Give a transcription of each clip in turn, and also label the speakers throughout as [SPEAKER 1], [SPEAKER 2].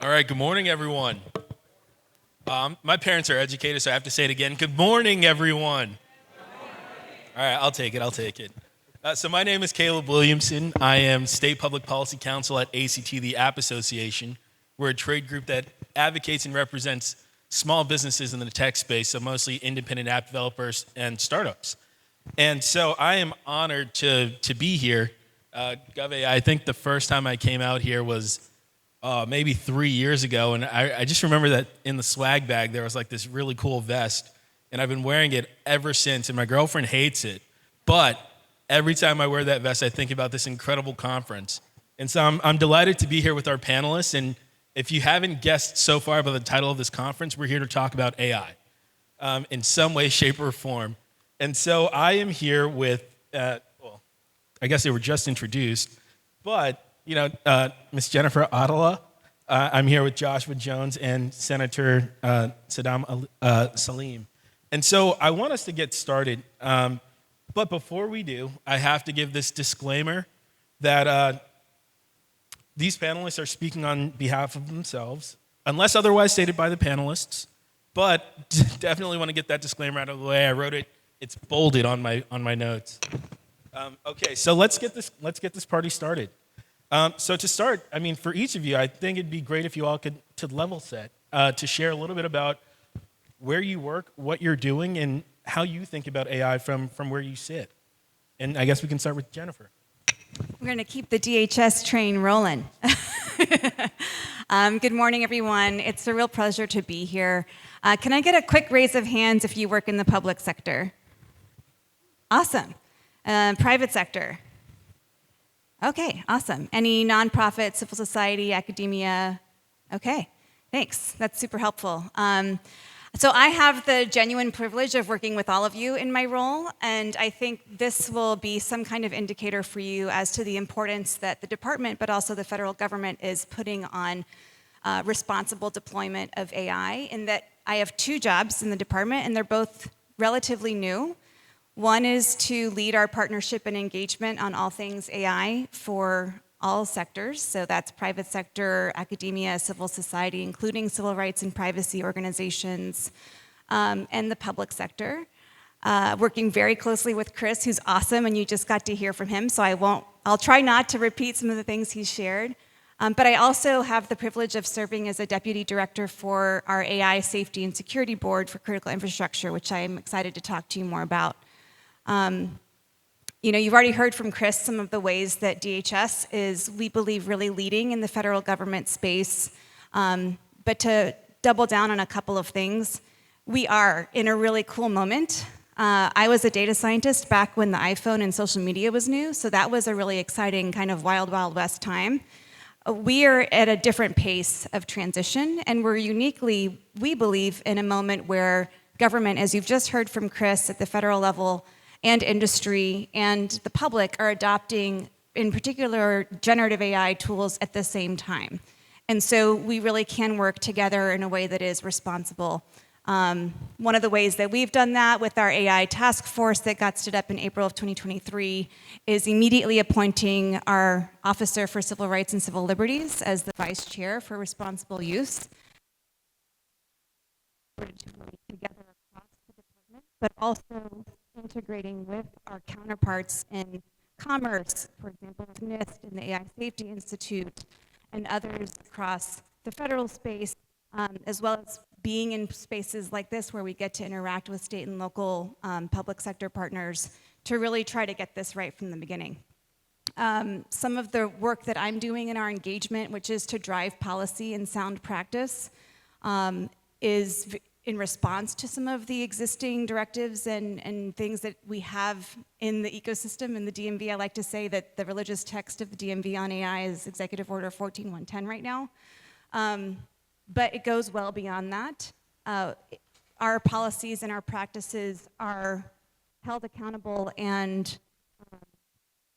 [SPEAKER 1] All right, good morning, everyone. My parents are educators, so I have to say it again. Good morning, everyone. All right, I'll take it. So my name is Caleb Williamson. I am State Public Policy Counsel at ACT, the App Association. We're a trade group that advocates and represents small businesses in the tech space, so mostly independent app developers and startups. And so I am honored to be here. GOV, I think the first time I came out here was maybe 3 years ago, and I just remember that in the swag bag there was like this really cool vest, and I've been wearing it ever since, and my girlfriend hates it, but every time I wear that vest, I think about this incredible conference. And so I'm delighted to be here with our panelists, and if you haven't guessed so far by the title of this conference, we're here to talk about AI in some way, shape, or form. And so I am here with, well, I guess they were just introduced, but Ms. Jennifer Ottawa. I'm here with Joshua Jones and Senator Saddam Salim. And so I want us to get started. But before we do, I have to give this disclaimer that these panelists are speaking on behalf of themselves, unless otherwise stated by the panelists. But definitely want to get that disclaimer out of the way. I wrote it. It's bolded on my notes. Okay, so let's get this party started. So to start, I mean, for each of you, I think it'd be great if you all could to level set, to share a little bit about where you work, what you're doing, and how you think about AI from where you sit. And I guess we can start with Jennifer.
[SPEAKER 2] We're going to keep the DHS train rolling. Good morning, everyone. It's a real pleasure to be here. Can I get a quick raise of hands if you work in the public sector? Awesome. Private sector? Okay, awesome. Any nonprofit, civil society, academia? Okay, thanks. That's super helpful. So I have the genuine privilege of working with all of you in my role, and I think this will be some kind of indicator for you as to the importance that the department, but also the federal government, is putting on responsible deployment of AI, in that I have two jobs in the department, and they're both relatively new. One is to lead our partnership and engagement on all things AI for all sectors. So that's private sector, academia, civil society, including civil rights and privacy organizations, and the public sector. Working very closely with Chris, who's awesome, and you just got to hear from him, so I'll try not to repeat some of the things he shared. But I also have the privilege of serving as a deputy director for our AI Safety and Security Board for Critical Infrastructure, which I'm excited to talk to you more about. You've already heard from Chris some of the ways that DHS is, we believe, really leading in the federal government space. But to double down on a couple of things, we are in a really cool moment. I was a data scientist back when the iPhone and social media was new, so that was a really exciting kind of wild, wild west time. We are at a different pace of transition, and we're uniquely, we believe, in a moment where government, as you've just heard from Chris, at the federal level, and industry and the public are adopting, in particular, generative AI tools at the same time. And so we really can work together in a way that is responsible. One of the ways that we've done that with our AI task force that got stood up in April of 2023 is immediately appointing our Officer for Civil Rights and Civil Liberties as the Vice Chair for Responsible Use. Together across the department, but also integrating with our counterparts in commerce, for example, NIST and the AI Safety Institute, and others across the federal space, as well as being in spaces like this where we get to interact with state and local public sector partners to really try to get this right from the beginning. Some of the work that I'm doing in our engagement, which is to drive policy and sound practice, is in response to some of the existing directives and things that we have in the ecosystem in the DMV. I like to say that the religious text of the DMV on AI is Executive Order 14110 right now. But it goes well beyond that. Our policies and our practices are held accountable and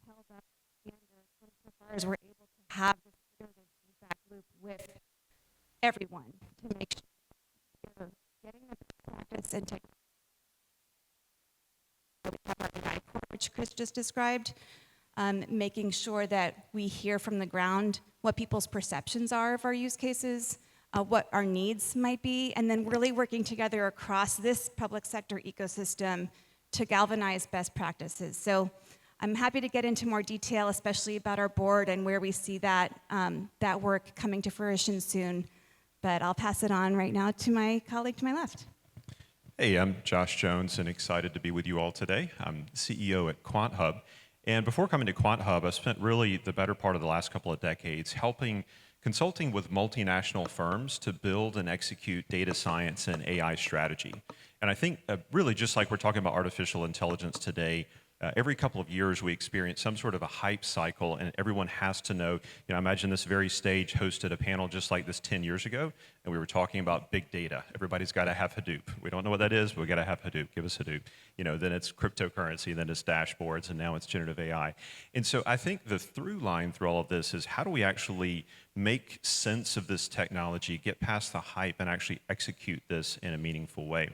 [SPEAKER 2] held up standards insofar as we're able to have this iterative feedback loop with everyone to make sure we're getting the practice and technology. We have our AI core, which Chris just described, making sure that we hear from the ground what people's perceptions are of our use cases, what our needs might be, and then really working together across this public sector ecosystem to galvanize best practices. So I'm happy to get into more detail, especially about our board and where we see that, that work coming to fruition soon. But I'll pass it on right now to my colleague to my left.
[SPEAKER 3] Hey, I'm Josh Jones and excited to be with you all today. I'm CEO at QuantHub. And before coming to QuantHub, I spent really the better part of the last couple of decades consulting with multinational firms to build and execute data science and AI strategy. And I think really just like we're talking about artificial intelligence today, every couple of years we experience some sort of a hype cycle and everyone has to know, I imagine this very stage hosted a panel just like this 10 years ago and we were talking about big data. Everybody's got to have Hadoop. We don't know what that is, but we got to have Hadoop. Give us Hadoop. Then it's cryptocurrency, then it's dashboards, and now it's generative AI. And so I think the through line through all of this is how do we actually make sense of this technology, get past the hype, and actually execute this in a meaningful way.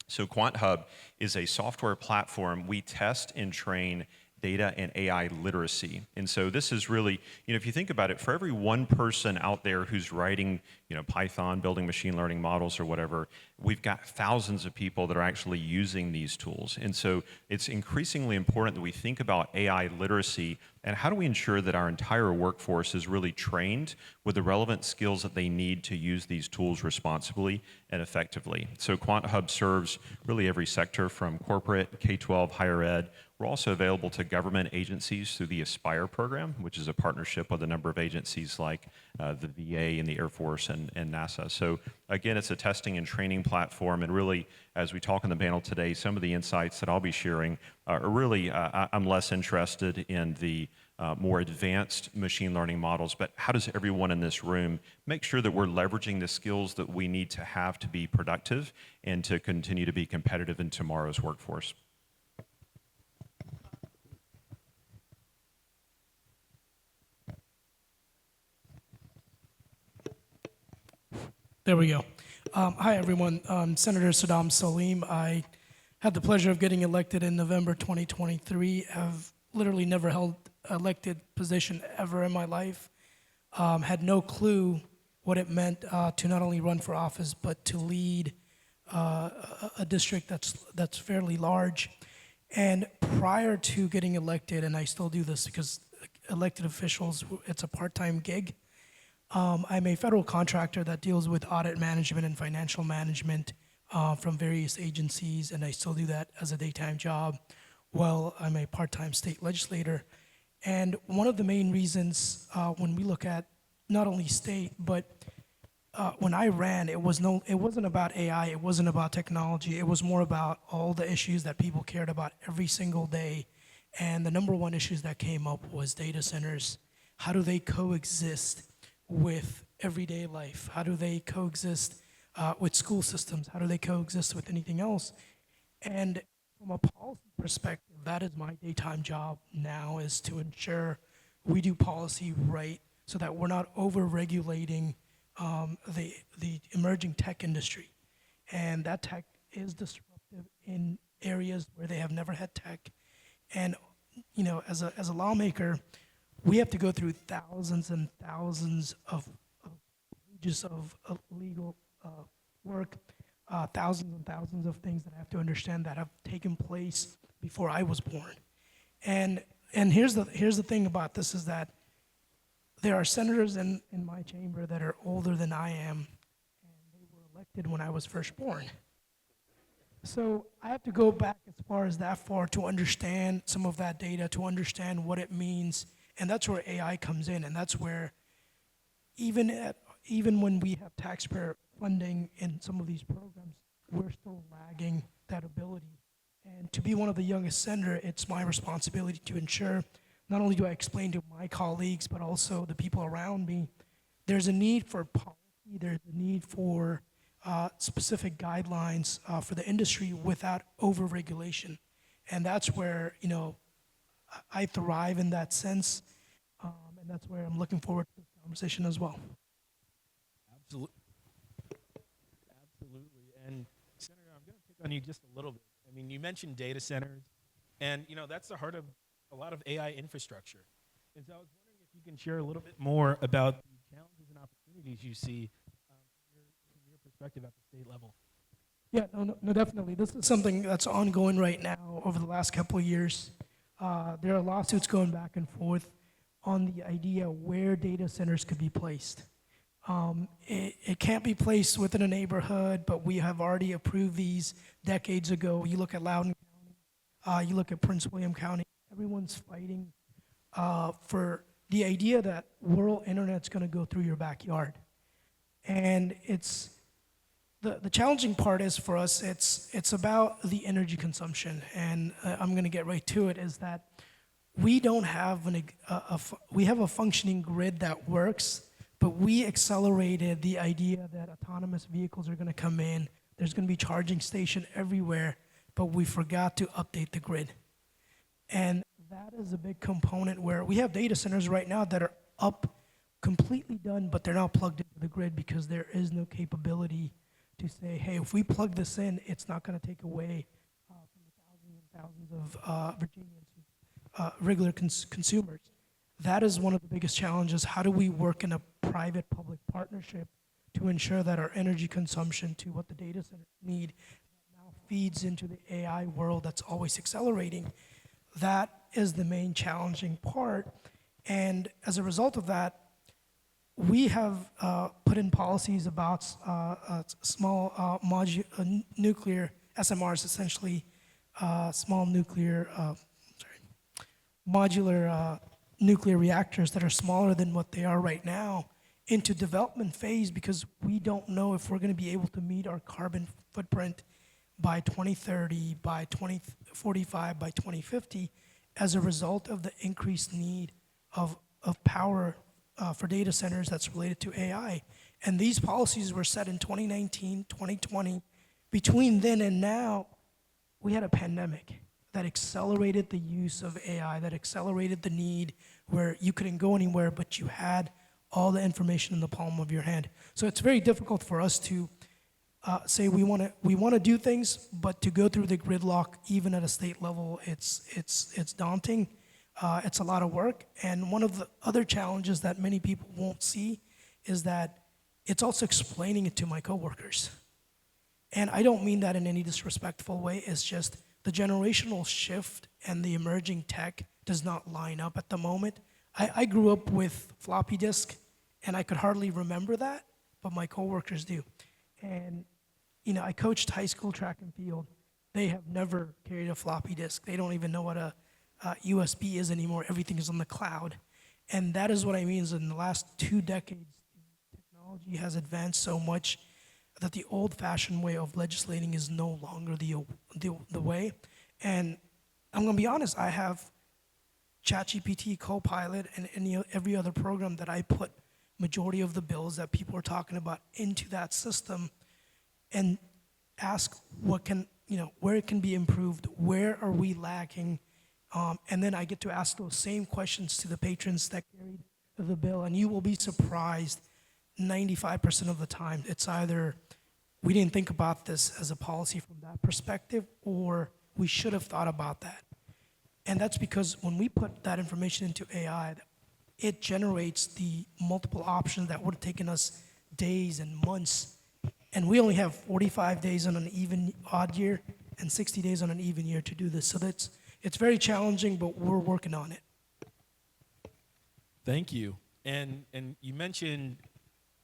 [SPEAKER 3] So QuantHub is a software platform. We test and train data and AI literacy. And so this is really, if you think about it, for every one person out there who's writing, Python, building machine learning models or whatever, we've got thousands of people that are actually using these tools. And so it's increasingly important that we think about AI literacy and how do we ensure that our entire workforce is really trained with the relevant skills that they need to use these tools responsibly and effectively. So QuantHub serves really every sector from corporate, K-12, higher ed. We're also available to government agencies through the Aspire program, which is a partnership with a number of agencies like the VA and the Air Force and NASA. So again, it's a testing and training platform. And really, as we talk on the panel today, some of the insights that I'll be sharing are really, I'm less interested in the more advanced machine learning models, but how does everyone in this room make sure that we're leveraging the skills that we need to have to be productive and to continue to be competitive in tomorrow's workforce?
[SPEAKER 4] There we go. Hi, everyone. Senator Saddam Salim. I had the pleasure of getting elected in November 2023. I've literally never held elected position ever in my life. Had no clue what it meant to not only run for office, but to lead a district that's fairly large. And prior to getting elected, and I still do this because elected officials, it's a part-time gig. I'm a federal contractor that deals with audit management and financial management from various agencies, and I still do that as a daytime job while I'm a part-time state legislator. And one of the main reasons when we look at not only state, but when I ran, it wasn't about AI, it wasn't about technology, it was more about all the issues that people cared about every single day. And the number one issues that came up was data centers. How do they coexist with everyday life? How do they coexist with school systems? How do they coexist with anything else? And from a policy perspective, that is my daytime job now, is to ensure we do policy right so that we're not over-regulating the emerging tech industry. And that tech is disruptive in areas where they have never had tech. And as a lawmaker, we have to go through thousands and thousands of pages of legal work, thousands and thousands of things that I have to understand that have taken place before I was born. And here's the thing about this is that there are senators in my chamber that are older than I am, and they were elected when I was first born. So I have to go back as far as that far to understand some of that data, to understand what it means. And that's where AI comes in, and that's where even when we have taxpayer funding in some of these programs, we're still lagging that ability. And to be one of the youngest senator, it's my responsibility to ensure not only do I explain to my colleagues, but also the people around me, there's a need for policy, there's a need for specific guidelines for the industry without over-regulation. And that's where, I thrive in that sense, and that's where I'm looking forward to this conversation as well.
[SPEAKER 1] Absolutely. And Senator, I'm going to pick on you just a little bit. I mean, you mentioned data centers, and that's the heart of a lot of AI infrastructure. And so I was wondering if you can share a little bit more about the challenges and opportunities you see from your perspective at the state level.
[SPEAKER 4] Yeah, no, definitely. This is something that's ongoing right now over the last couple of years. There are lawsuits going back and forth on the idea where data centers could be placed. It can't be placed within a neighborhood, but we have already approved these decades ago. You look at Loudoun County, you look at Prince William County, everyone's fighting for the idea that rural internet's going to go through your backyard. And it's the challenging part is for us, it's about the energy consumption, and I'm going to get right to it, is that we don't have we have a functioning grid that works, but we accelerated the idea that autonomous vehicles are going to come in. There's going to be charging station everywhere, but we forgot to update the grid. And that is a big component where we have data centers right now that are up, completely done, but they're not plugged into the grid because there is no capability to say, hey, if we plug this in, it's not going to take away from the thousands and thousands of Virginians, regular consumers. That is one of the biggest challenges. How do we work in a private-public partnership to ensure that our energy consumption to what the data centers need now feeds into the AI world that's always accelerating? That is the main challenging part. And as a result of that, we have put in policies about small nuclear SMRs, essentially small nuclear, modular nuclear reactors that are smaller than what they are right now into development phase, because we don't know if we're going to be able to meet our carbon footprint by 2030, by 2045, by 2050 as a result of the increased need of power for data centers that's related to AI. And these policies were set in 2019, 2020. Between then and now, we had a pandemic that accelerated the use of AI, that accelerated the need where you couldn't go anywhere, but you had all the information in the palm of your hand. So it's very difficult for us to say we want to do things, but to go through the gridlock, even at a state level, it's daunting. It's a lot of work. And one of the other challenges that many people won't see is that it's also explaining it to my coworkers. And I don't mean that in any disrespectful way. It's just the generational shift and the emerging tech does not line up at the moment. I grew up with floppy disk, and I could hardly remember that, but my coworkers do. And I coached high school track and field. They have never carried a floppy disk. They don't even know what a USB is anymore. Everything is on the cloud. And that is what I mean is in the last 2 decades, technology has advanced so much that the old-fashioned way of legislating is no longer the way. And I'm going to be honest, I have ChatGPT, Copilot, and every other program that I put majority of the bills that people are talking about into that system and ask where it can be improved, where are we lacking, and then I get to ask those same questions to the patrons that carried the bill, and you will be surprised 95% of the time it's either we didn't think about this as a policy from that perspective, or we should have thought about that. And that's because when we put that information into AI, it generates the multiple options that would have taken us days and months. And we only have 45 days on an even odd year and 60 days on an even year to do this. So it's very challenging, but we're working on it.
[SPEAKER 1] Thank you. And you mentioned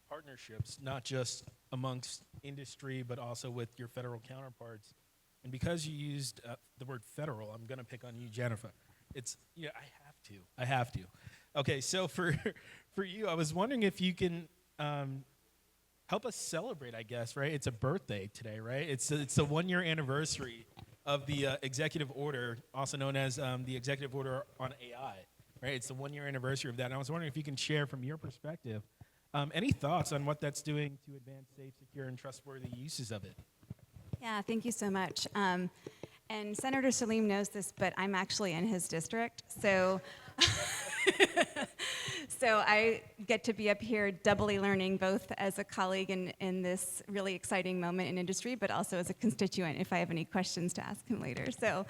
[SPEAKER 1] partnerships, not just amongst industry, but also with your federal counterparts. And because you used the word federal, I'm going to pick on you, Jennifer. I have to. Okay, so for you, I was wondering if you can help us celebrate, I guess, right? It's a birthday today, right? It's the 1-year anniversary of the executive order, also known as the executive order on AI, right? It's the 1-year anniversary of that. And I was wondering if you can share from your perspective any thoughts on what that's doing to advance safe, secure, and trustworthy uses of it.
[SPEAKER 2] Yeah, thank you so much. And Senator Salim knows this, but I'm actually in his district, so So I get to be up here doubly learning, both as a colleague in this really exciting moment in industry, but also as a constituent if I have any questions to ask him later. So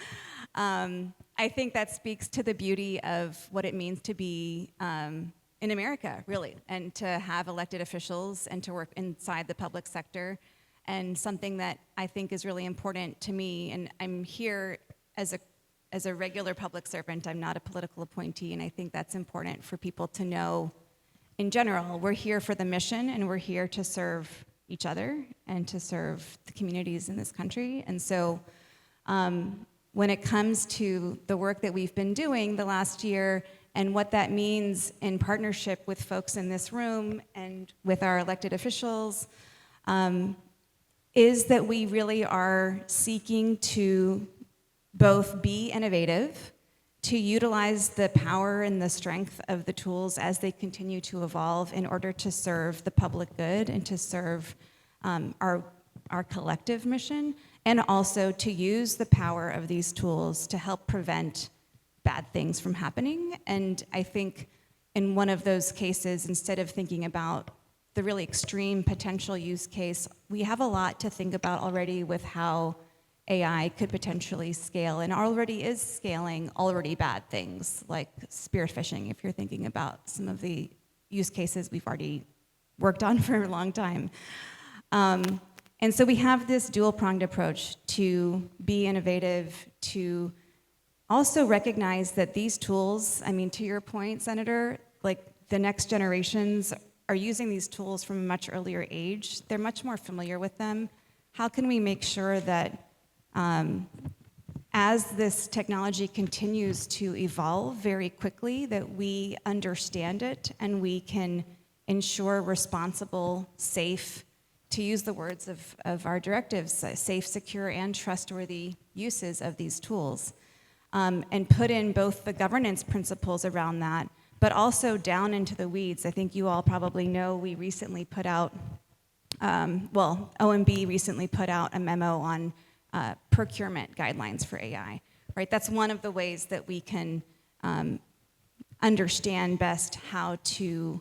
[SPEAKER 2] I think that speaks to the beauty of what it means to be in America, really, and to have elected officials and to work inside the public sector. And something that I think is really important to me, and I'm here as a regular public servant, I'm not a political appointee, and I think that's important for people to know in general. We're here for the mission, and we're here to serve each other and to serve the communities in this country. And so when it comes to the work that we've been doing the last year and what that means in partnership with folks in this room and with our elected officials, is that we really are seeking to both be innovative, to utilize the power and the strength of the tools as they continue to evolve in order to serve the public good and to serve our collective mission, and also to use the power of these tools to help prevent bad things from happening. And I think in one of those cases, instead of thinking about the really extreme potential use case, we have a lot to think about already with how AI could potentially scale and already is scaling already bad things like spearfishing, if you're thinking about some of the use cases we've already worked on for a long time. And so we have this dual-pronged approach to be innovative, to also recognize that these tools, I mean, to your point, Senator, like the next generations are using these tools from a much earlier age. They're much more familiar with them. How can we make sure that as this technology continues to evolve very quickly, that we understand it and we can ensure responsible, safe, to use the words of our directives, safe, secure, and trustworthy uses of these tools, and put in both the governance principles around that, but also down into the weeds. I think you all probably know we recently put out, OMB recently put out a memo on procurement guidelines for AI, right? That's one of the ways that we can understand best how to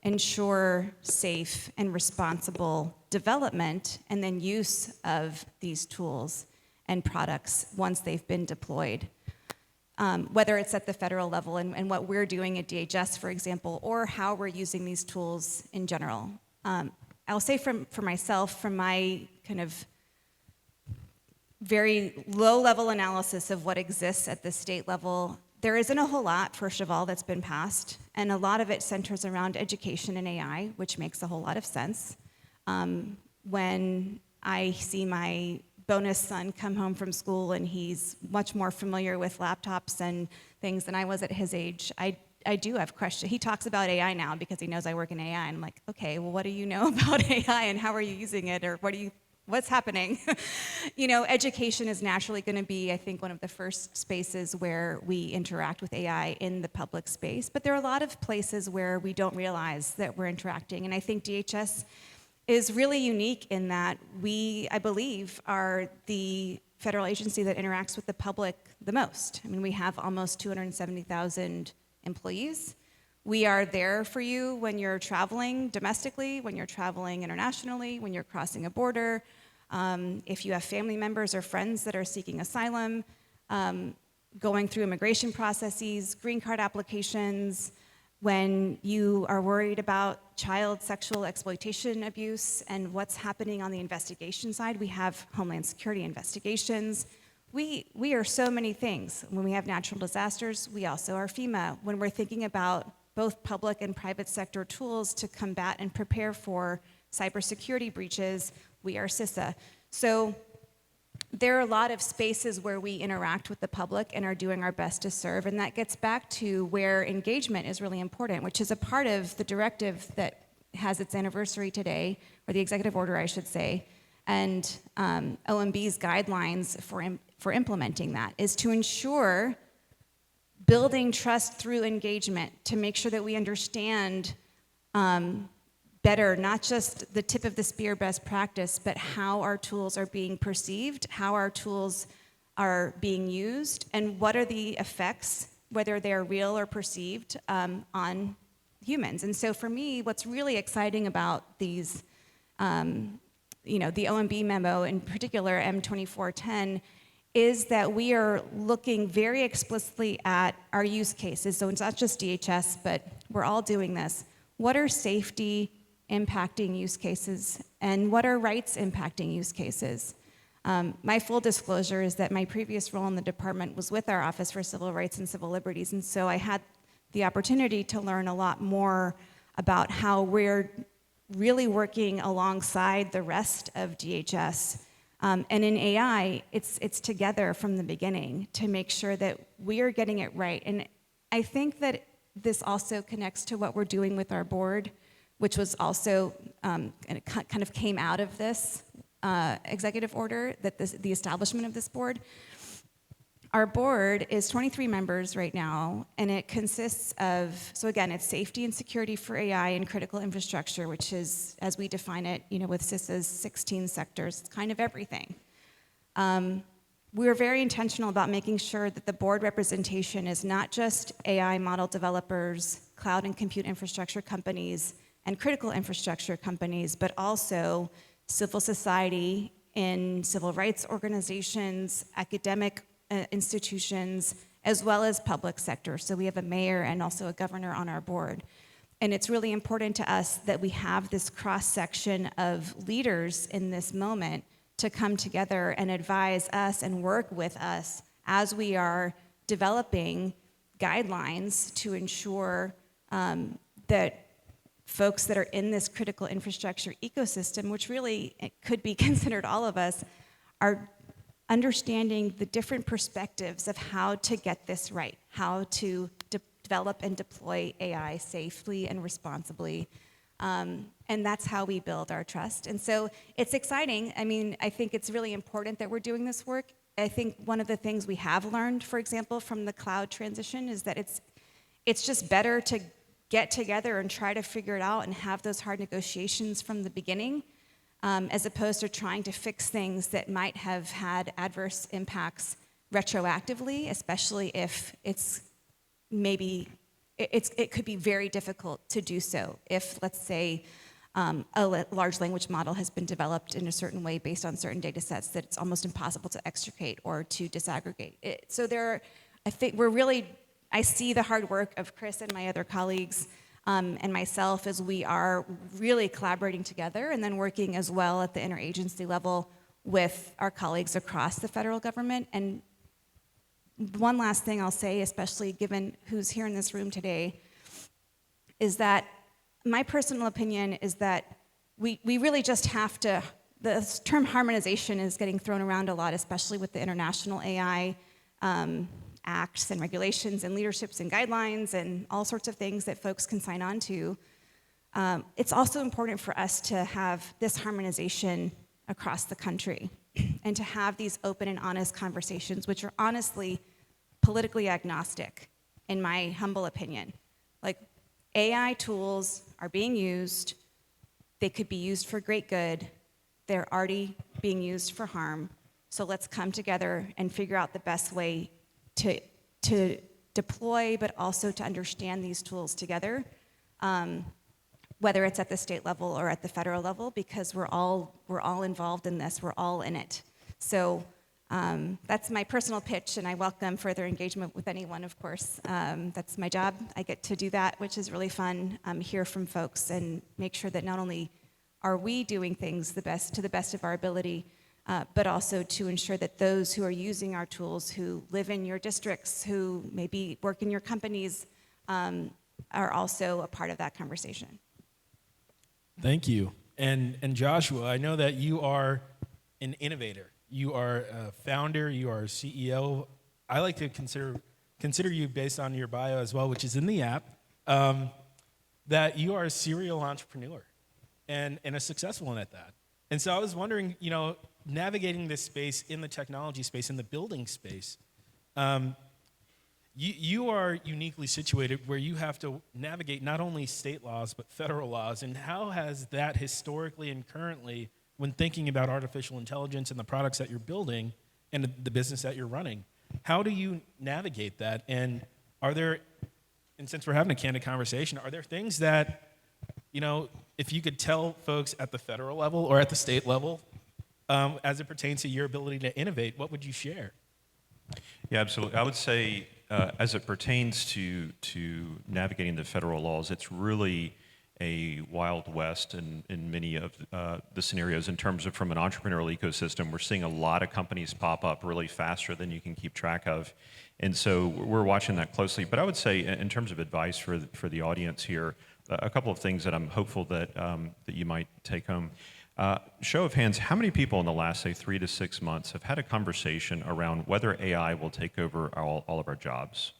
[SPEAKER 2] ensure safe and responsible development and then use of these tools and products once they've been deployed. Whether it's at the federal level and what we're doing at DHS, for example, or how we're using these tools in general. I'll say for myself, from my kind of very low-level analysis of what exists at the state level, there isn't a whole lot, first of all, that's been passed, and a lot of it centers around education and AI, which makes a whole lot of sense. When I see my bonus son come home from school and he's much more familiar with laptops and things than I was at his age, I do have questions. He talks about AI now because he knows I work in AI, and I'm like, okay, well, what do you know about AI and how are you using it, or what's happening? You know, education is naturally going to be, I think, one of the first spaces where we interact with AI in the public space, but there are a lot of places where we don't realize that we're interacting, and I think DHS is really unique in that we, I believe, are the federal agency that interacts with the public the most. I mean, we have almost 270,000 employees. We are there for you when you're traveling domestically, when you're traveling internationally, when you're crossing a border, if you have family members or friends that are seeking asylum, going through immigration processes, green card applications, when you are worried about child sexual exploitation abuse and what's happening on the investigation side. We have Homeland Security investigations. We are so many things. When we have natural disasters, we also are FEMA. When we're thinking about both public and private sector tools to combat and prepare for cybersecurity breaches, we are CISA. So there are a lot of spaces where we interact with the public and are doing our best to serve, and that gets back to where engagement is really important, which is a part of the directive that has its anniversary today, or the executive order, I should say, and OMB's guidelines for implementing that is to ensure building trust through engagement, to make sure that we understand better, not just the tip of the spear best practice, but how our tools are being perceived, how our tools are being used, and what are the effects whether they're real or perceived, on humans. And so for me, what's really exciting about these, the OMB memo, in particular M2410, is that we are looking very explicitly at our use cases. So it's not just DHS, but we're all doing this. What are safety impacting use cases, and what are rights impacting use cases? My full disclosure is that my previous role in the department was with our Office for Civil Rights and Civil Liberties, and so I had the opportunity to learn a lot more about how we're really working alongside the rest of DHS. And in AI, it's together from the beginning to make sure that we are getting it right. And I think that this also connects to what we're doing with our board, which was also, and it kind of came out of this executive order, that the establishment of this board. Our board is 23 members right now, and it consists of, so again, it's safety and security for AI and critical infrastructure, which is, as we define it, with CISA's 16 sectors, it's kind of everything. We're very intentional about making sure that the board representation is not just AI model developers, cloud and compute infrastructure companies, and critical infrastructure companies, but also civil society in civil rights organizations, academic institutions, as well as public sector. So we have a mayor and also a governor on our board. And it's really important to us that we have this cross-section of leaders in this moment to come together and advise us and work with us as we are developing guidelines to ensure that folks that are in this critical infrastructure ecosystem, which really it could be considered all of us, are understanding the different perspectives of how to get this right, how to develop and deploy AI safely and responsibly. And that's how we build our trust. And so it's exciting. I mean, I think it's really important that we're doing this work. I think one of the things we have learned, for example, from the cloud transition is that it's just better to get together and try to figure it out and have those hard negotiations from the beginning, as opposed to trying to fix things that might have had adverse impacts retroactively, especially if it could be very difficult to do so if, let's say, a large language model has been developed in a certain way based on certain data sets that it's almost impossible to extricate or to disaggregate. I see the hard work of Chris and my other colleagues and myself as we are really collaborating together and then working as well at the interagency level with our colleagues across the federal government. And one last thing I'll say, especially given who's here in this room today, is that my personal opinion is that we really just have to, the term harmonization is getting thrown around a lot, especially with the international AI acts and regulations and leaderships and guidelines and all sorts of things that folks can sign on to. It's also important for us to have this harmonization across the country and to have these open and honest conversations, which are honestly politically agnostic, in my humble opinion. Like, AI tools are being used. They could be used for great good. They're already being used for harm. So let's come together and figure out the best way to deploy, but also to understand these tools together, whether it's at the state level or at the federal level, because we're all involved in this. We're all in it. So that's my personal pitch, and I welcome further engagement with anyone, of course. That's my job. I get to do that, which is really fun. Hear from folks and make sure that not only are we doing things to the best of our ability, but also to ensure that those who are using our tools, who live in your districts, who maybe work in your companies, are also a part of that conversation.
[SPEAKER 1] Thank you. And Joshua, I know that you are an innovator. You are a founder, you are a CEO. I like to consider you, based on your bio as well, which is in the app, that you are a serial entrepreneur and a successful one at that. And so I was wondering, navigating this space in the technology space, in the building space, you are uniquely situated where you have to navigate not only state laws, but federal laws. And how has that historically and currently, when thinking about artificial intelligence and the products that you're building and the business that you're running, how do you navigate that? And are there, and since we're having a candid conversation, are there things that, if you could tell folks at the federal level or at the state level, as it pertains to your ability to innovate, what would you share?
[SPEAKER 3] Yeah, absolutely. I would say, as it pertains to navigating the federal laws, it's really a wild west in many of the scenarios in terms of from an entrepreneurial ecosystem. We're seeing a lot of companies pop up really faster than you can keep track of. And so we're watching that closely. But I would say in terms of advice for the audience here, a couple of things that I'm hopeful that you might take home. Show of hands, how many people in the last, say, 3 to 6 months have had a conversation around whether AI will take over all of our jobs?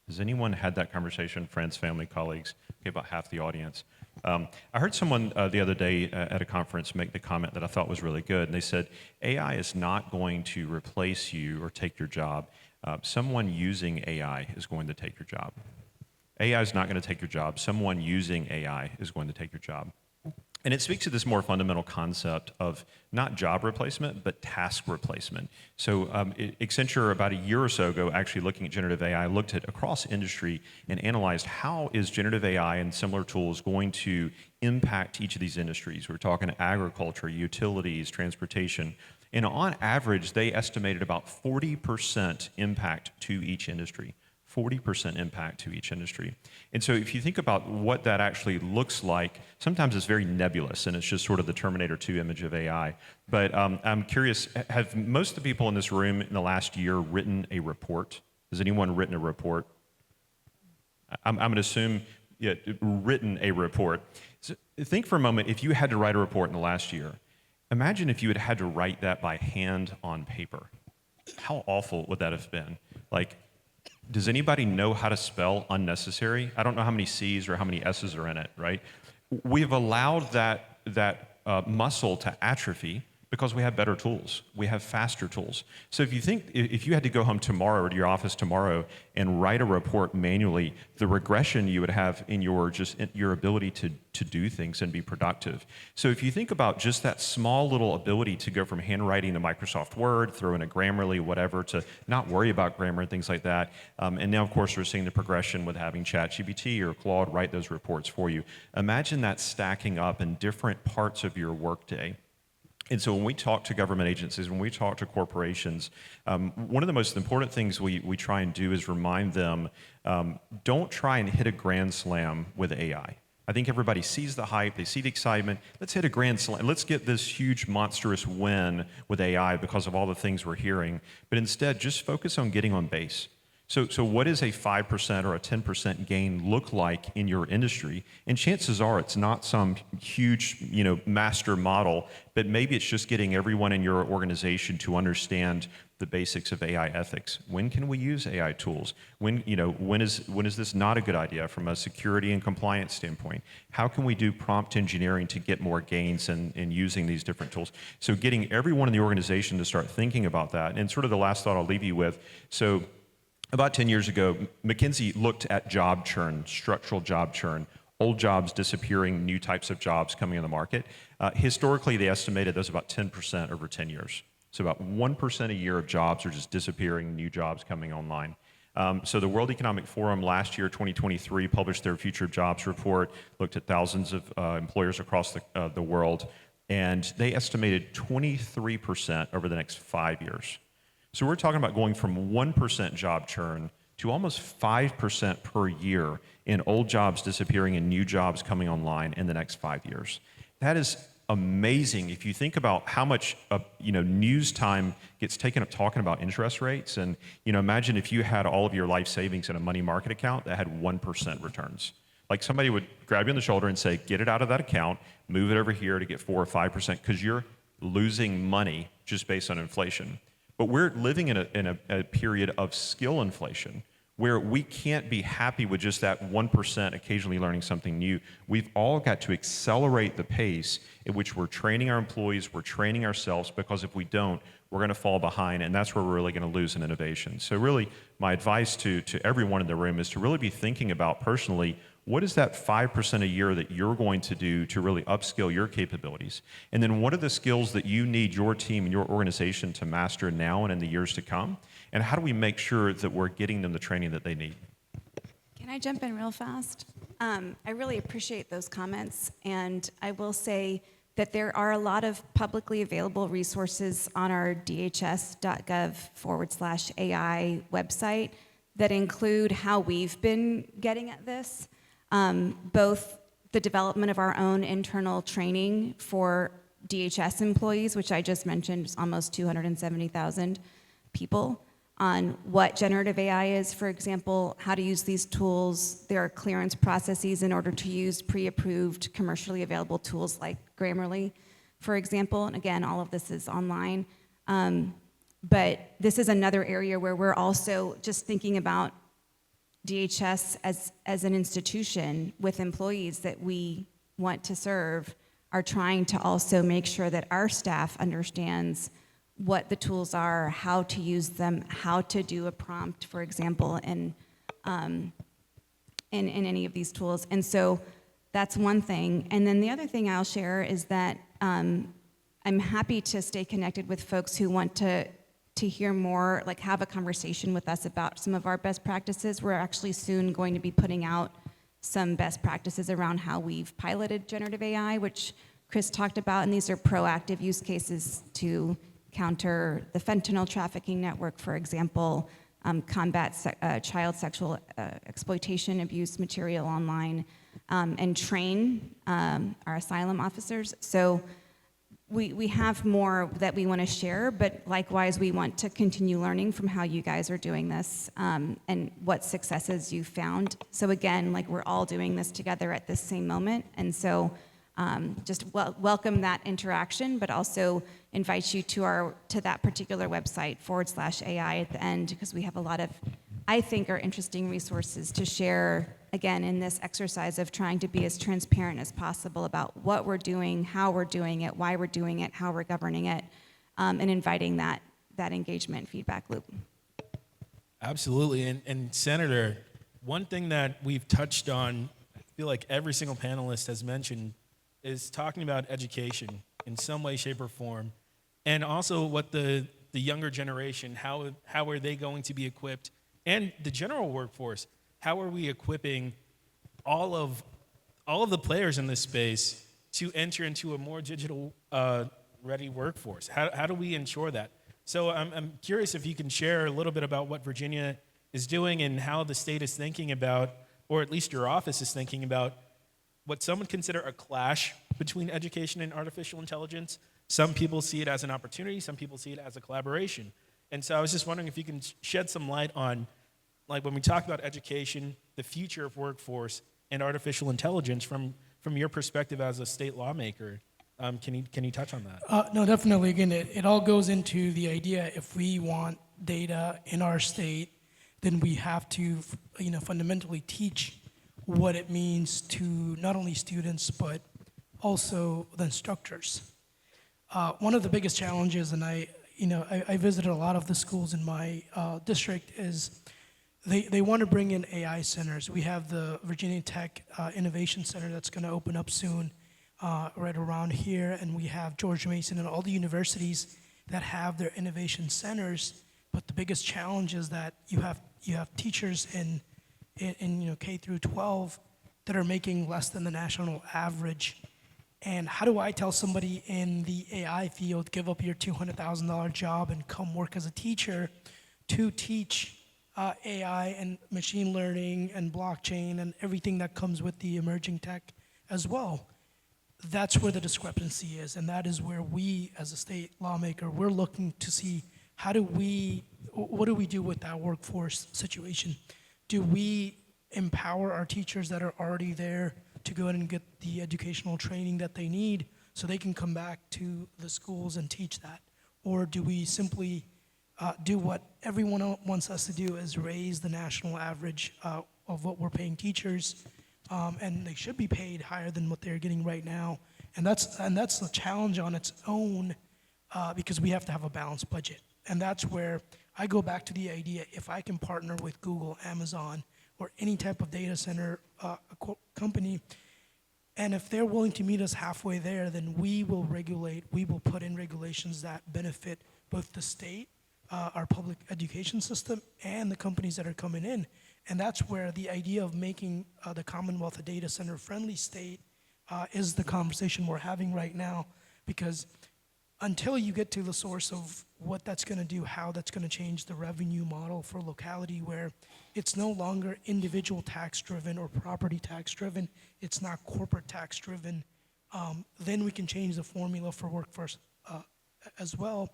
[SPEAKER 3] Has anyone had that conversation, friends, family, colleagues? Okay, about half the audience. I heard someone the other day at a conference make the comment that I thought was really good, and they said, AI is not going to replace you or take your job. Someone using AI is going to take your job. AI is not going to take your job. Someone using AI is going to take your job. And it speaks to this more fundamental concept of not job replacement, but task replacement. So Accenture, about a year or so ago, actually looking at generative AI, looked at across industry and analyzed how is generative AI and similar tools going to impact each of these industries. We're talking agriculture, utilities, transportation. And on average, they estimated about 40% impact to each industry. 40% impact to each industry. And so if you think about what that actually looks like, sometimes it's very nebulous and it's just sort of the Terminator 2 image of AI. But I'm curious, have most of the people in this room in the last year written a report? Has anyone written a report? I'm going to assume written a report. So think for a moment, if you had to write a report in the last year, imagine if you had to write that by hand on paper. How awful would that have been? Like, does anybody know how to spell unnecessary? I don't know how many C's or how many S's are in it, right? We've allowed that muscle to atrophy because we have better tools. We have faster tools. So if you had to go home tomorrow or to your office tomorrow and write a report manually, the regression you would have in your ability to do things and be productive. So if you think about just that small little ability to go from handwriting to Microsoft Word, throw in a Grammarly, whatever, to not worry about grammar and things like that. And now, of course, we're seeing the progression with having ChatGPT or Claude write those reports for you. Imagine that stacking up in different parts of your workday. And so when we talk to government agencies, when we talk to corporations, one of the most important things we try and do is remind them, don't try and hit a grand slam with AI. I think everybody sees the hype, they see the excitement. Let's hit a grand slam. Let's get this huge, monstrous win with AI because of all the things we're hearing. But instead, just focus on getting on base. So what does a 5% or a 10% gain look like in your industry? And chances are it's not some huge, master model, but maybe it's just getting everyone in your organization to understand the basics of AI ethics. When can we use AI tools? When is this not a good idea from a security and compliance standpoint? How can we do prompt engineering to get more gains in using these different tools? So getting everyone in the organization to start thinking about that. And sort of the last thought I'll leave you with, so about 10 years ago, McKinsey looked at job churn, structural job churn, old jobs disappearing, new types of jobs coming on the market. Historically, they estimated those about 10% over 10 years. So about 1% a year of jobs are just disappearing, new jobs coming online. So the World Economic Forum last year, 2023, published their Future of Jobs report, looked at thousands of employers across the world, and they estimated 23% over the next 5 years. So we're talking about going from 1% job churn to almost 5% per year in old jobs disappearing and new jobs coming online in the next 5 years. That is amazing if you think about how much news time gets taken up talking about interest rates. And imagine if you had all of your life savings in a money market account that had 1% returns. Like somebody would grab you on the shoulder and say, get it out of that account, move it over here to get 4 or 5% because you're losing money just based on inflation. But we're living in a period of skill inflation where we can't be happy with just that 1% occasionally learning something new. We've all got to accelerate the pace at which we're training our employees, we're training ourselves, because if we don't, we're going to fall behind, and that's where we're really going to lose in innovation. So really, my advice to everyone in the room is to really be thinking about personally, what is that 5% a year that you're going to do to really upskill your capabilities? And then what are the skills that you need your team and your organization to master now and in the years to come? And how do we make sure that we're getting them the training that they need?
[SPEAKER 2] Can I jump in real fast? I really appreciate those comments, and I will say that there are a lot of publicly available resources on our dhs.gov/AI website that include how we've been getting at this, both the development of our own internal training for DHS employees, which I just mentioned is almost 270,000 people, on what generative AI is, for example, how to use these tools. There are clearance processes in order to use pre-approved commercially available tools like Grammarly, for example. And again, all of this is online. But this is another area where we're also just thinking about DHS as an institution with employees that we want to serve, are trying to also make sure that our staff understands what the tools are, how to use them, how to do a prompt, for example, in any of these tools. And so that's one thing. And then the other thing I'll share is that I'm happy to stay connected with folks who want to hear more, like have a conversation with us about some of our best practices. We're actually soon going to be putting out some best practices around how we've piloted generative AI, which Chris talked about, and these are proactive use cases to counter the fentanyl trafficking network, for example, combat child sexual exploitation abuse material online, and train our asylum officers. So we have more that we want to share, but likewise, we want to continue learning from how you guys are doing this, and what successes you found. So again, like we're all doing this together at this same moment, and so just welcome that interaction, but also invite you to that particular website /AI at the end, because we have a lot of, I think, are interesting resources to share, again, in this exercise of trying to be as transparent as possible about what we're doing, how we're doing it, why we're doing it, how we're governing it, and inviting that engagement feedback loop.
[SPEAKER 1] Absolutely. And Senator, one thing that we've touched on, I feel like every single panelist has mentioned, is talking about education in some way, shape, or form, and also what the younger generation, how are they going to be equipped, and the general workforce, how are we equipping all of the players in this space to enter into a more digital ready workforce? How do we ensure that? So I'm curious if you can share a little bit about what Virginia is doing and how the state is thinking about, or at least your office is thinking about, what some would consider a clash between education and artificial intelligence. Some people see it as an opportunity, some people see it as a collaboration. And so I was just wondering if you can shed some light on, like when we talk about education, the future of workforce, and artificial intelligence from your perspective as a state lawmaker. Can you touch on that?
[SPEAKER 4] No, definitely. Again, it all goes into the idea, if we want data in our state, then we have to, fundamentally teach what it means to not only students, but also the instructors. One of the biggest challenges, and I visited a lot of the schools in my district, is they want to bring in AI centers. We have the Virginia Tech Innovation Center that's going to open up soon, right around here, and we have George Mason and all the universities that have their innovation centers. But the biggest challenge is that you have teachers in K through 12 that are making less than the national average. And how do I tell somebody in the AI field, give up your $200,000 job and come work as a teacher to teach AI and machine learning and blockchain and everything that comes with the emerging tech as well? That's where the discrepancy is, and that is where we, as a state lawmaker, we're looking to see what do we do with that workforce situation? Do we empower our teachers that are already there to go in and get the educational training that they need so they can come back to the schools and teach that? Or do we simply do what everyone wants us to do, is raise the national average of what we're paying teachers, and they should be paid higher than what they're getting right now. And that's a challenge on its own, because we have to have a balanced budget. And that's where I go back to the idea, if I can partner with Google, Amazon, or any type of data center company, and if they're willing to meet us halfway there, then we will put in regulations that benefit both the state, our public education system, and the companies that are coming in. And that's where the idea of making the Commonwealth a data center friendly state is the conversation we're having right now, because until you get to the source of what that's going to do, how that's going to change the revenue model for locality, where it's no longer individual tax driven or property tax driven, it's not corporate tax driven, then we can change the formula for workforce as well.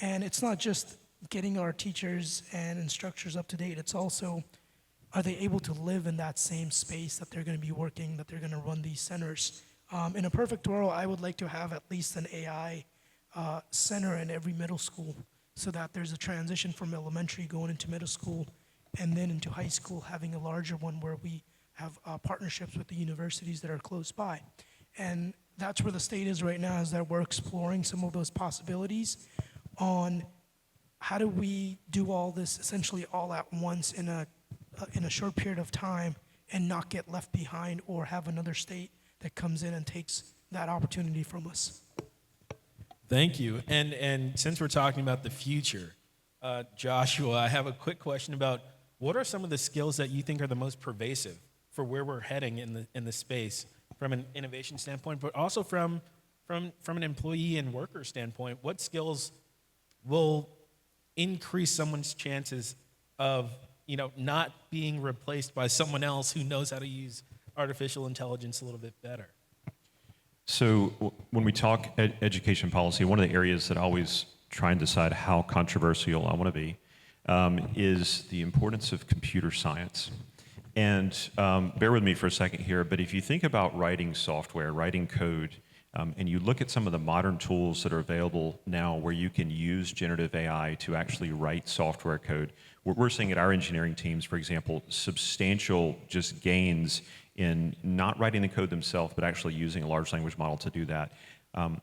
[SPEAKER 4] And it's not just getting our teachers and instructors up to date, it's also, are they able to live in that same space that they're going to be working, that they're going to run these centers? In a perfect world, I would like to have at least an AI center in every middle school, so that there's a transition from elementary going into middle school and then into high school, having a larger one where we have partnerships with the universities that are close by. And that's where the state is right now, is that we're exploring some of those possibilities on how do we do all this essentially all at once in a short period of time and not get left behind or have another state that comes in and takes that opportunity from us.
[SPEAKER 1] Thank you. And since we're talking about the future, Joshua, I have a quick question about what are some of the skills that you think are the most pervasive for where we're heading in the space from an innovation standpoint, but also from an employee and worker standpoint? What skills will increase someone's chances of not being replaced by someone else who knows how to use artificial intelligence a little bit better?
[SPEAKER 3] So when we talk education policy, one of the areas that I always try and decide how controversial I want to be is the importance of computer science. And bear with me for a second here, but if you think about writing software, writing code, and you look at some of the modern tools that are available now where you can use generative AI to actually write software code, we're seeing at our engineering teams, for example, substantial just gains in not writing the code themselves, but actually using a large language model to do that.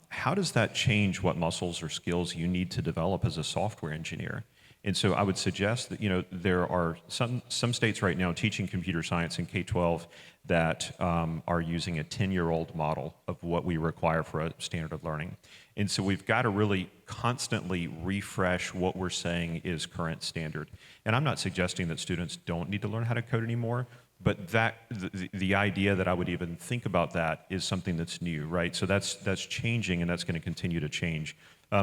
[SPEAKER 3] How does that change what muscles or skills you need to develop as a software engineer? And so I would suggest that there are some states right now teaching computer science in K-12 that are using a 10-year-old model of what we require for a standard of learning. And so we've got to really constantly refresh what we're saying is current standard. And I'm not suggesting that students don't need to learn how to code anymore, but the idea that I would even think about that is something that's new, right? So that's changing, and that's going to continue to change.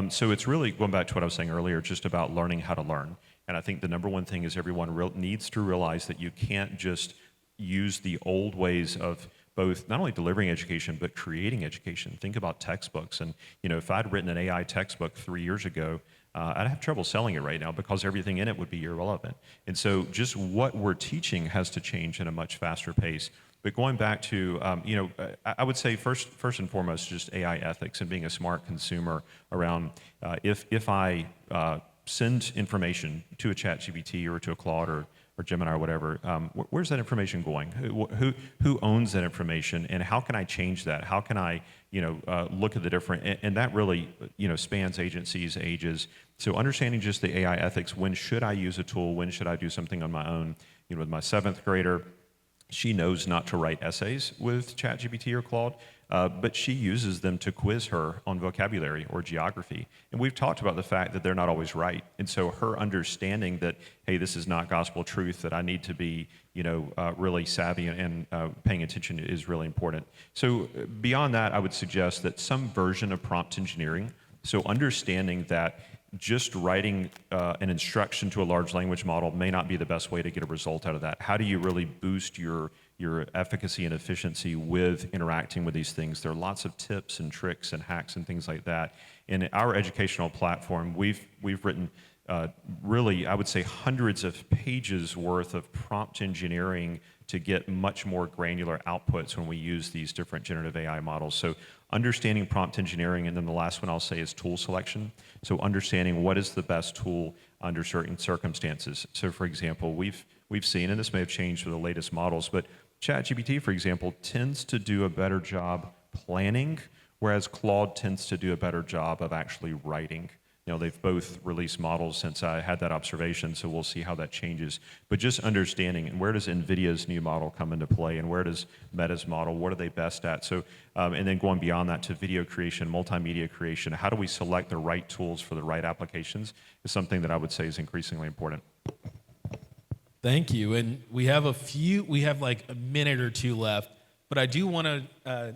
[SPEAKER 3] So it's really, going back to what I was saying earlier, just about learning how to learn. And I think the number one thing is everyone needs to realize that you can't just use the old ways of both not only delivering education, but creating education. Think about textbooks. And if I'd written an AI textbook 3 years ago, I'd have trouble selling it right now because everything in it would be irrelevant. And so just what we're teaching has to change at a much faster pace. But going back to, I would say first and foremost, just AI ethics and being a smart consumer around if I send information to a ChatGPT or to a Claude or Gemini or whatever, where's that information going? Who owns that information, and how can I change that? How can I look at the different, and that really spans agencies, ages. So understanding just the AI ethics, when should I use a tool? When should I do something on my own? With my 7th grader, she knows not to write essays with ChatGPT or Claude, but she uses them to quiz her on vocabulary or geography. And we've talked about the fact that they're not always right. And so her understanding that, hey, this is not gospel truth, that I need to be, really savvy and paying attention is really important. So beyond that, I would suggest that some version of prompt engineering, so understanding that just writing an instruction to a large language model may not be the best way to get a result out of that. How do you really boost your efficacy and efficiency with interacting with these things? There are lots of tips and tricks and hacks and things like that. In our educational platform, we've written really, I would say, hundreds of pages worth of prompt engineering to get much more granular outputs when we use these different generative AI models. So understanding prompt engineering, and then the last one I'll say is tool selection. So understanding what is the best tool under certain circumstances. So for example, we've seen, and this may have changed with the latest models, but ChatGPT, for example, tends to do a better job planning, whereas Claude tends to do a better job of actually writing. They've both released models since I had that observation, so we'll see how that changes. But just understanding, and where does NVIDIA's new model come into play, and where does Meta's model, what are they best at? So, and then going beyond that to video creation, multimedia creation, how do we select the right tools for the right applications is something that I would say is increasingly important.
[SPEAKER 1] Thank you. And we have like a minute or two left, but I do want to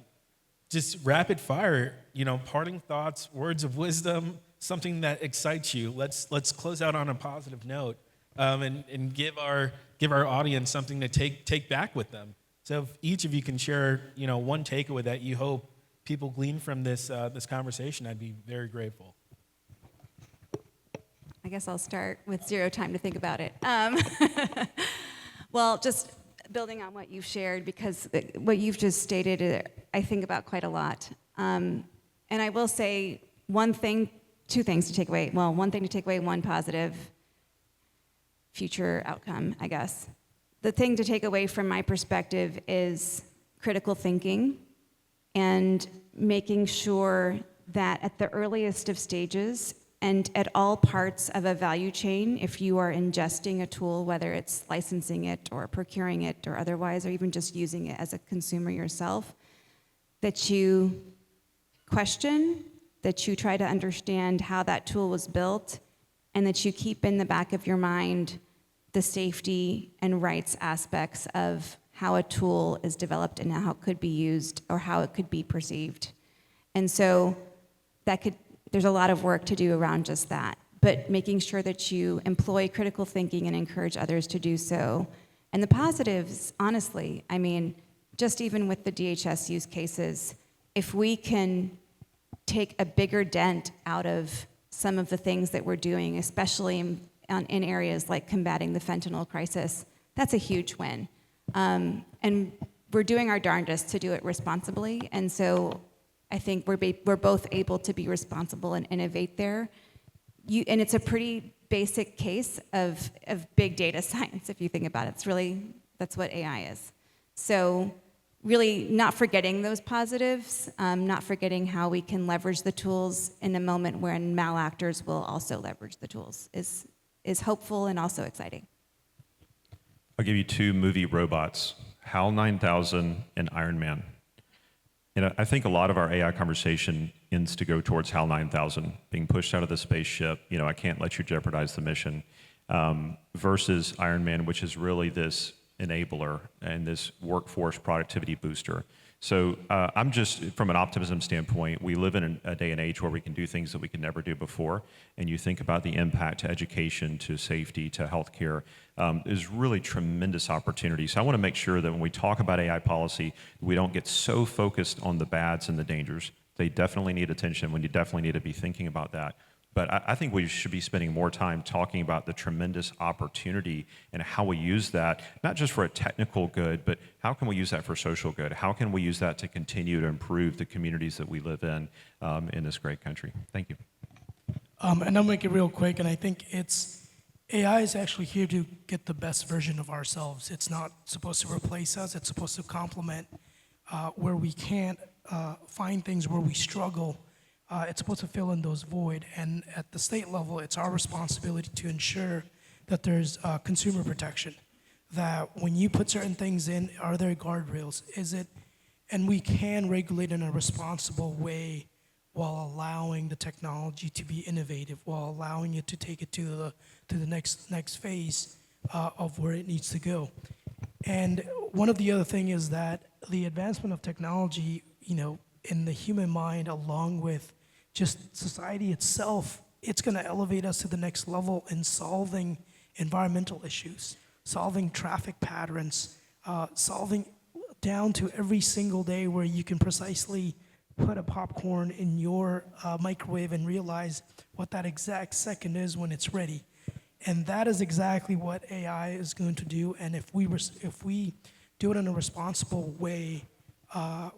[SPEAKER 1] just rapid fire, parting thoughts, words of wisdom, something that excites you. Let's close out on a positive note, and give our audience something to take back with them. So if each of you can share, one takeaway that you hope people glean from this conversation, I'd be very grateful.
[SPEAKER 2] I guess I'll start with zero time to think about it. Well, just building on what you've shared, because what you've just stated, I think about quite a lot. And I will say two things to take away. Well, one thing to take away, one positive future outcome, I guess. The thing to take away from my perspective is critical thinking and making sure that at the earliest of stages and at all parts of a value chain, if you are ingesting a tool, whether it's licensing it or procuring it or otherwise, or even just using it as a consumer yourself, that you question, that you try to understand how that tool was built, and that you keep in the back of your mind the safety and rights aspects of how a tool is developed and how it could be used or how it could be perceived. And so there's a lot of work to do around just that, but making sure that you employ critical thinking and encourage others to do so. And the positives, honestly, just even with the DHS use cases, if we can take a bigger dent out of some of the things that we're doing, especially in areas like combating the fentanyl crisis, that's a huge win. And we're doing our darndest to do it responsibly, and so I think we're both able to be responsible and innovate there. And it's a pretty basic case of big data science, if you think about it. That's what AI is. So really not forgetting those positives, not forgetting how we can leverage the tools in a moment when malactors will also leverage the tools is hopeful and also exciting.
[SPEAKER 3] I'll give you two movie robots, HAL 9000 and Iron Man. I think a lot of our AI conversation ends to go towards HAL 9000, being pushed out of the spaceship, I can't let you jeopardize the mission, versus Iron Man, which is really this enabler and this workforce productivity booster. So I'm just, from an optimism standpoint, we live in a day and age where we can do things that we could never do before. And you think about the impact to education, to safety, to healthcare, there's really tremendous opportunity. So I want to make sure that when we talk about AI policy, we don't get so focused on the bads and the dangers. They definitely need attention. We definitely need to be thinking about that. But I think we should be spending more time talking about the tremendous opportunity and how we use that, not just for a technical good, but how can we use that for social good? How can we use that to continue to improve the communities that we live in this great country? Thank you.
[SPEAKER 4] And I'll make it real quick, and I think AI is actually here to get the best version of ourselves. It's not supposed to replace us. It's supposed to complement where we can't find things, where we struggle. It's supposed to fill in those void, and at the state level, it's our responsibility to ensure that there's consumer protection, that when you put certain things in, are there guardrails? And we can regulate in a responsible way while allowing the technology to be innovative, while allowing it to take it to the next phase of where it needs to go. And one of the other thing is that the advancement of technology, in the human mind, along with just society itself, it's going to elevate us to the next level in solving environmental issues, solving traffic patterns, solving down to every single day where you can precisely put a popcorn in your microwave and realize what that exact second is when it's ready. And that is exactly what AI is going to do. And if we do it in a responsible way,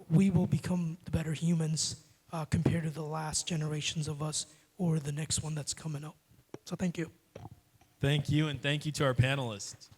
[SPEAKER 4] we will become the better humans compared to the last generations of us or the next one that's coming up. So thank you.
[SPEAKER 1] Thank you, and thank you to our panelists.